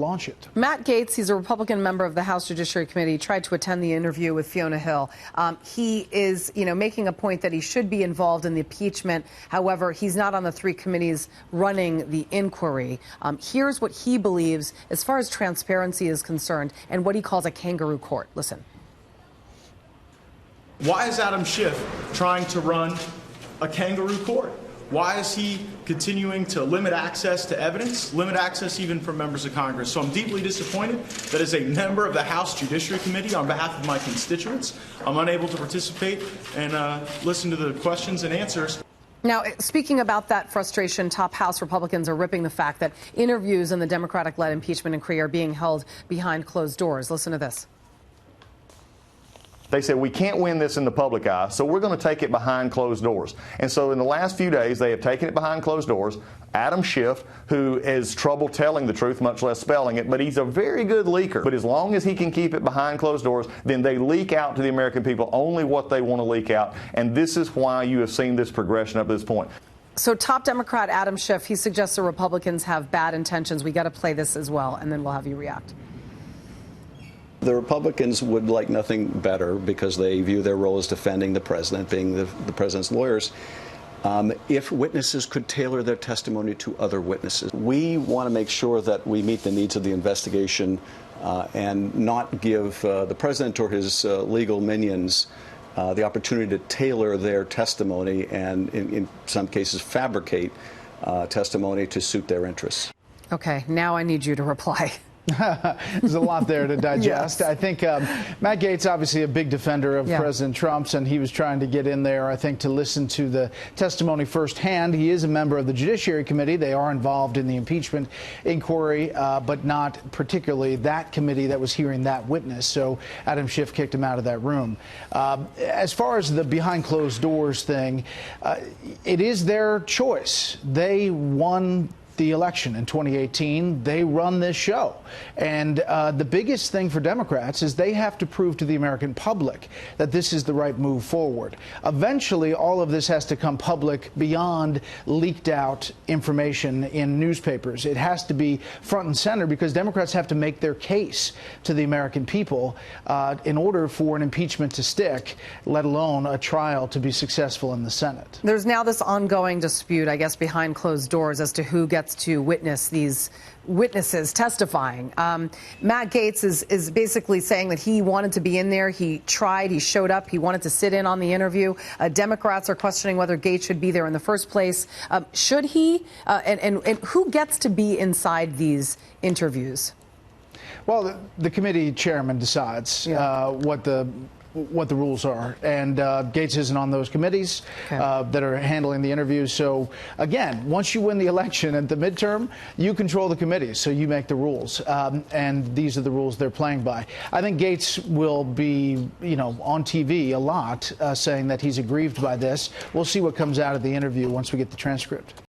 launch it. Matt Gaetz, he's a Republican member of the House Judiciary Committee, tried to attend the interview with Fiona Hill. He is, making a point that he should be involved in the impeachment. However, he's not on the three committees running the inquiry. Here's what he believes as far as transparency is concerned and what he calls a kangaroo court. Listen. Why is Adam Schiff trying to run a kangaroo court? Why is he continuing to limit access to evidence, limit access even from members of Congress? So I'm deeply disappointed that as a member of the House Judiciary Committee, on behalf of my constituents, I'm unable to participate and listen to the questions and answers. Now, speaking about that frustration, top House Republicans are ripping the fact that interviews in the Democratic-led impeachment inquiry are being held behind closed doors. Listen to this. They said, we can't win this in the public eye, so we're going to take it behind closed doors. And so in the last few days, they have taken it behind closed doors. Adam Schiff, who has trouble telling the truth, much less spelling it, but he's a very good leaker. But as long as he can keep it behind closed doors, then they leak out to the American people only what they want to leak out. And this is why you have seen this progression up to this point. So top Democrat Adam Schiff, he suggests the Republicans have bad intentions. We got to play this as well, and then we'll have you react. The Republicans would like nothing better, because they view their role as defending the president, being the president's lawyers, if witnesses could tailor their testimony to other witnesses. We want to make sure that we meet the needs of the investigation and not give the president or his legal minions the opportunity to tailor their testimony and, in some cases, fabricate testimony to suit their interests. Okay, now I need you to reply. There's a lot there to digest. Yes. I think Matt Gaetz, obviously a big defender of President Trump's, and he was trying to get in there, I think, to listen to the testimony firsthand. He is a member of the Judiciary Committee. They are involved in the impeachment inquiry, but not particularly that committee that was hearing that witness. So Adam Schiff kicked him out of that room. As far as the behind closed doors thing, it is their choice. They won the election in 2018. They run this show. And the biggest thing for Democrats is they have to prove to the American public that this is the right move forward. Eventually, all of this has to come public beyond leaked out information in newspapers. It has to be front and center, because Democrats have to make their case to the American people in order for an impeachment to stick, let alone a trial to be successful in the Senate. There's now this ongoing dispute, I guess, behind closed doors as to who gets to witness these witnesses testifying. Matt Gaetz is basically saying that he wanted to be in there. He tried. He showed up. He wanted to sit in on the interview. Democrats are questioning whether Gaetz should be there in the first place. Should he? And who gets to be inside these interviews? Well, the committee chairman decides what the rules are, and Gaetz isn't on those committees that are handling the interviews. So again, once you win the election at the midterm, you control the committees, so you make the rules, and these are the rules they're playing by. I think Gaetz will be, on TV a lot saying that he's aggrieved by this. We'll see what comes out of the interview once we get the transcript.